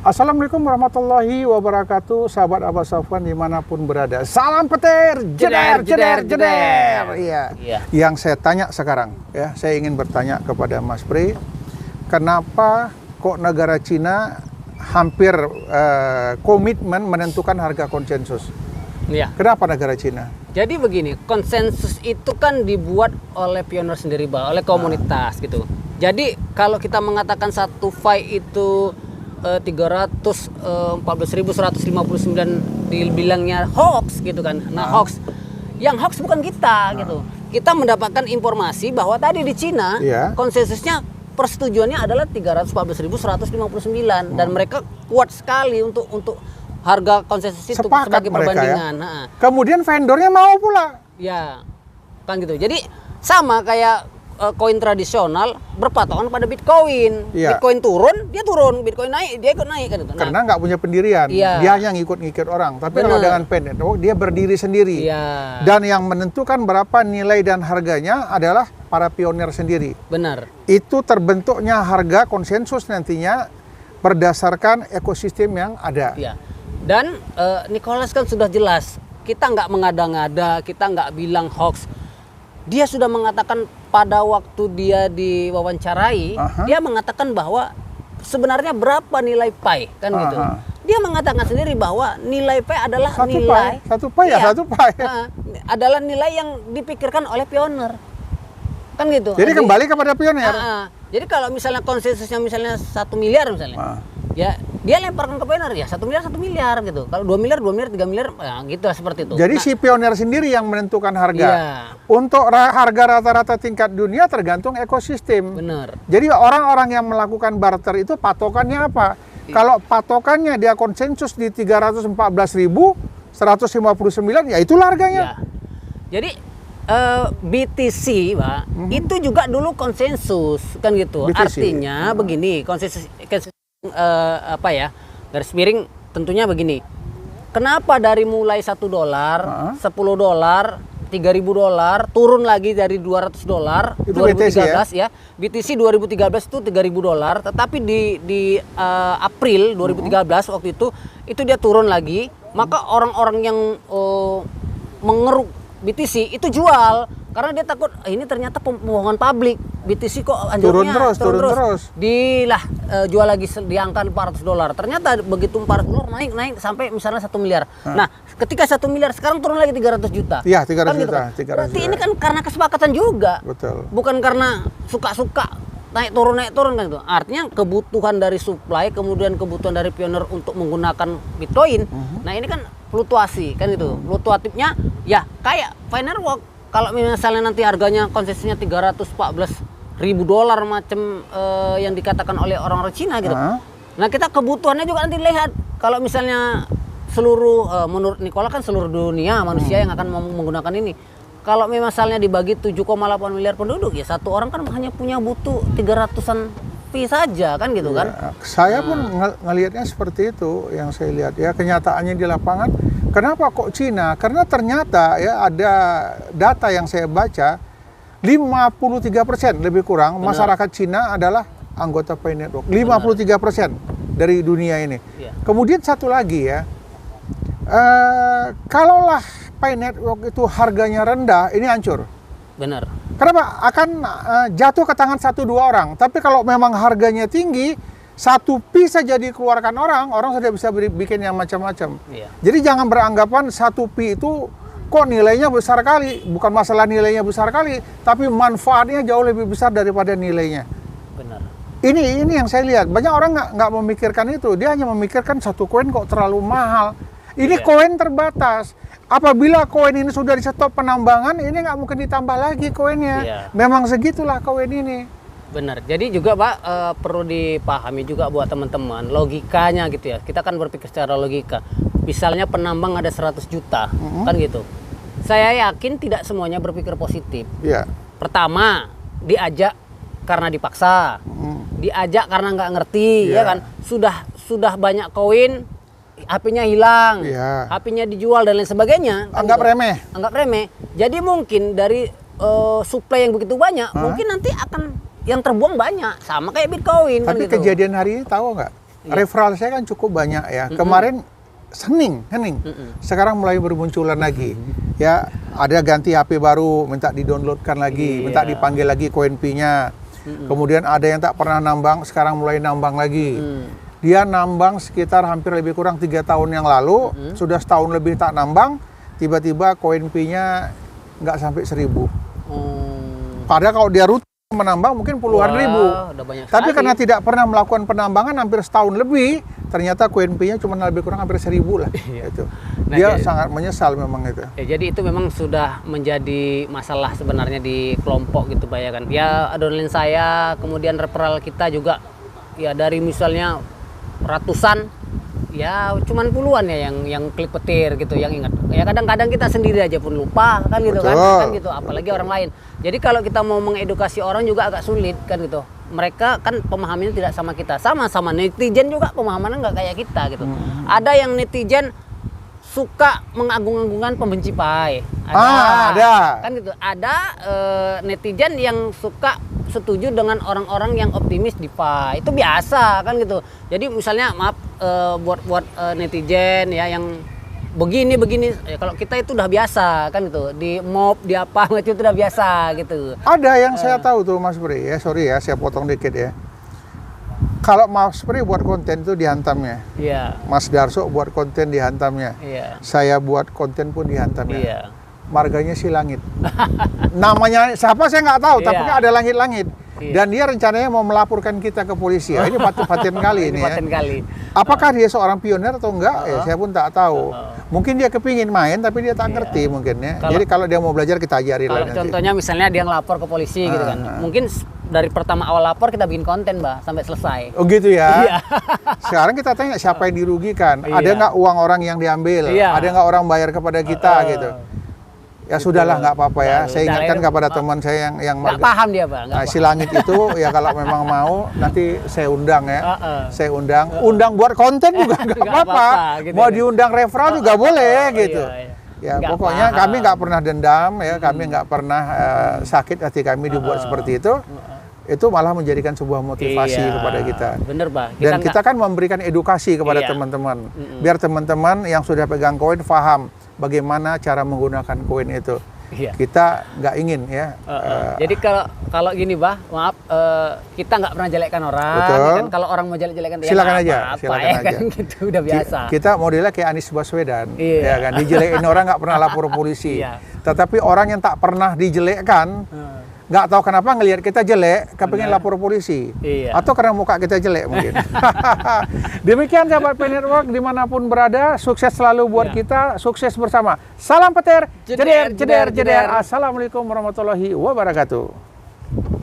Assalamualaikum warahmatullahi wabarakatuh, sahabat Abah Safwan dimanapun berada. Salam petir, jeder, jeder, jeder. Iya. Yang saya tanya sekarang, ya, saya ingin bertanya kepada Mas Pri, kenapa kok negara Cina hampir komitmen menentukan harga konsensus? Iya. Kenapa negara Cina? Jadi begini, konsensus itu kan dibuat oleh pionir sendiri, oleh komunitas gitu. Jadi kalau kita mengatakan satu file itu 314.159 dibilangnya hoax gitu kan. Nah, hoax. Yang hoax bukan kita gitu. Kita mendapatkan informasi bahwa tadi di Cina konsensusnya persetujuannya adalah 314.159 dan mereka kuat sekali untuk harga konsensus itu sebagai perbandingan. Ya? Kemudian vendornya mau pula. Ya. Kan gitu. Jadi sama kayak koin tradisional berpatokan pada Bitcoin. Bitcoin turun, dia turun. Bitcoin naik, dia ikut naik kan itu. Karena nggak punya pendirian. Dia hanya ngikut-ngikut orang. Tapi kalau dengan pen network dia berdiri sendiri. Dan yang menentukan berapa nilai dan harganya adalah para pionir sendiri. Benar. Itu terbentuknya harga konsensus nantinya berdasarkan ekosistem yang ada. Iya. Dan Nicholas kan sudah jelas. Kita nggak mengada-ngada, kita nggak bilang hoax. Dia sudah mengatakan pada waktu dia diwawancarai, dia mengatakan bahwa sebenarnya berapa nilai pi kan gitu. Dia mengatakan sendiri bahwa nilai pi adalah satu pi adalah nilai yang dipikirkan oleh pionir. Kan gitu. Jadi kembali kepada pionir. Jadi kalau misalnya konsensusnya misalnya 1 miliar misalnya. Ya, dia lemparkan ke pionir ya 1 miliar gitu. Kalau 2 miliar, 3 miliar, ya gitu seperti itu. Jadi si pionir sendiri yang menentukan harga. Untuk harga rata-rata tingkat dunia tergantung ekosistem. Benar. Jadi orang-orang yang melakukan barter itu patokannya apa? Kalau patokannya dia konsensus di 314.159, ya itulah harganya. Jadi BTC, Pak, itu juga dulu konsensus kan gitu. BTC. Artinya begini, konsensus garis miring tentunya begini. Kenapa dari mulai $1, $10, $3.000 turun lagi dari $200 2013 ya. BTC 2013 itu $3.000, tetapi di April 2013 waktu itu dia turun lagi, maka orang-orang yang mengeruk BTC itu jual karena dia takut ini ternyata pembohongan publik. BTC kok anjurnya turun terus. Jual lagi di angka $400. Ternyata begitu $400 naik sampai misalnya 1 miliar. Nah, ketika 1 miliar sekarang turun lagi 300 juta. Iya, 300 kan juta. Gitu. Berarti ini kan karena kesepakatan juga. Betul. Bukan karena suka-suka naik turun kan itu. Artinya kebutuhan dari supply, kemudian kebutuhan dari pionir untuk menggunakan Bitcoin. Nah, ini kan fluktuasi kan itu. Fluktuatifnya ya kayak Finerwalk. Kalau misalnya nanti harganya konsensusnya $314.000 macam yang dikatakan oleh orang-orang Cina gitu. Nah, kita kebutuhannya juga nanti lihat. Kalau misalnya seluruh menurut Nicola kan seluruh dunia manusia yang akan menggunakan ini. Kalau misalnya dibagi 7,8 miliar penduduk ya satu orang kan hanya punya butuh 300-an pi saja kan gitu kan. Saya pun ngelihatnya seperti itu yang saya lihat ya, kenyataannya di lapangan. Kenapa kok Cina? Karena ternyata ya ada data yang saya baca 53% lebih kurang masyarakat Cina adalah anggota Pi Network. 53% dari dunia ini. Kemudian satu lagi ya, kalaulah Pi Network itu harganya rendah, ini hancur. Benar. Kenapa? Akan jatuh ke tangan 1-2 orang. Tapi kalau memang harganya tinggi, 1 pi saja dikeluarkan orang sudah bisa bikin yang macam-macam. Jadi jangan beranggapan 1 pi itu kok nilainya besar kali. Bukan masalah nilainya besar kali, tapi manfaatnya jauh lebih besar daripada nilainya. Benar. Ini yang saya lihat. Banyak orang nggak memikirkan itu. Dia hanya memikirkan satu koin kok terlalu mahal. Ini koin terbatas. Apabila koin ini sudah di stop penambangan, ini nggak mungkin ditambah lagi koinnya. Memang segitulah koin ini. Benar. Jadi juga Pak perlu dipahami juga buat teman-teman logikanya gitu ya. Kita kan berpikir secara logika. Misalnya penambang ada 100 juta kan gitu. Saya yakin tidak semuanya berpikir positif. Pertama, diajak karena dipaksa. Diajak karena nggak ngerti ya kan. Sudah banyak koin, HP-nya hilang, HP-nya dijual dan lain sebagainya. Anggap remeh. Jadi mungkin dari supply yang begitu banyak, mungkin nanti akan yang terbuang banyak, sama kayak Bitcoin. Tapi kan gitu. Kejadian hari ini tahu nggak? referral saya kan cukup banyak ya. Kemarin hening. Sekarang mulai bermunculan lagi. Ya, ada ganti HP baru, minta di-downloadkan lagi, minta dipanggil lagi koin P-nya. Kemudian ada yang tak pernah nambang, sekarang mulai nambang lagi. Dia nambang sekitar hampir lebih kurang 3 tahun yang lalu, sudah setahun lebih tak nambang, tiba-tiba koin P-nya nggak sampai 1.000. Padahal kalau dia rutin menambang mungkin puluhan ribu. Tapi karena tidak pernah melakukan penambangan hampir setahun lebih, ternyata koin P-nya cuma lebih kurang hampir 1.000 lah. Itu. Nah, dia jadi, sangat menyesal memang itu. Ya, jadi itu memang sudah menjadi masalah sebenarnya di kelompok gitu Pak ya kan. Ya adrenalin saya, kemudian referral kita juga ya dari misalnya ratusan, ya cuman puluhan ya yang klik petir gitu, yang ingat. Ya kadang-kadang kita sendiri aja pun lupa kan gitu. Kan gitu, apalagi orang lain. Jadi kalau kita mau mengedukasi orang juga agak sulit kan gitu. Mereka kan pemahamannya tidak sama kita, sama netizen juga pemahamannya nggak kayak kita gitu. Ada yang netizen suka mengagung-agungkan pembenci Pai. Ada. Kan gitu. Ada netizen yang suka setuju dengan orang-orang yang optimis di Pai. Itu biasa kan gitu. Jadi misalnya maaf buat netizen ya yang begini ya, kalau kita itu udah biasa kan gitu, di mob di apa itu udah biasa gitu. Ada yang saya tahu tuh Mas Pri ya, sorry ya saya potong dikit ya. Kalau Mas Pri buat konten itu dihantamnya. Iya. Mas Darso buat konten dihantamnya. Iya. Saya buat konten pun dihantamnya. Iya. Marganya si Langit. Namanya siapa saya nggak tahu, tapi kan ada langit-langit. Dan dia rencananya mau melaporkan kita ke polisi. Ini paten kali ini ya. Apakah dia seorang pionir atau enggak? Ya, saya pun tak tahu. Mungkin dia kepingin main, tapi dia tak ngerti mungkin ya. Jadi kalau dia mau belajar kita ajari lah. Kalau contohnya misalnya dia ngelapor ke polisi gitu kan. Mungkin dari pertama awal lapor kita bikin konten Mbak sampai selesai. Oh gitu ya. Sekarang kita tanya siapa yang dirugikan. Ada nggak uang orang yang diambil? Ada nggak orang bayar kepada kita gitu. Ya sudahlah, nggak apa-apa ya. Saya ingatkan kepada teman saya yang nggak paham dia Pak. Si Langit itu ya kalau memang mau nanti saya undang ya. Saya undang buat konten juga nggak apa-apa. Gitu mau diundang referral juga boleh gitu. Ya gak pokoknya kami nggak pernah dendam ya. Kami nggak pernah sakit hati kami dibuat seperti itu. Itu malah menjadikan sebuah motivasi kepada kita. Bener Pak. Dan kita kan memberikan edukasi kepada teman-teman. Biar teman-teman yang sudah pegang koin paham bagaimana cara menggunakan koin itu. Kita nggak ingin ya. Jadi kalau gini Bah, maaf kita nggak pernah jelekkan orang. Kan kalau orang mau jelek-jelekan silakan aja. Kan gitu udah biasa. Kita modelnya kayak Anies Baswedan, ya kan dijelekin orang nggak pernah lapor polisi. Tetapi orang yang tak pernah dijelekkan, nggak tahu kenapa ngelihat kita jelek, kepengin lapor polisi. Atau karena muka kita jelek mungkin. Demikian sahabat Pai Network dimanapun berada, sukses selalu buat kita, sukses bersama. Salam petir, jeder. Assalamualaikum warahmatullahi wabarakatuh.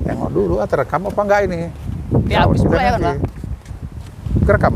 Tengok dulu, terekam apa enggak ini? Ya habis pula ya kan Pak? Kerekam.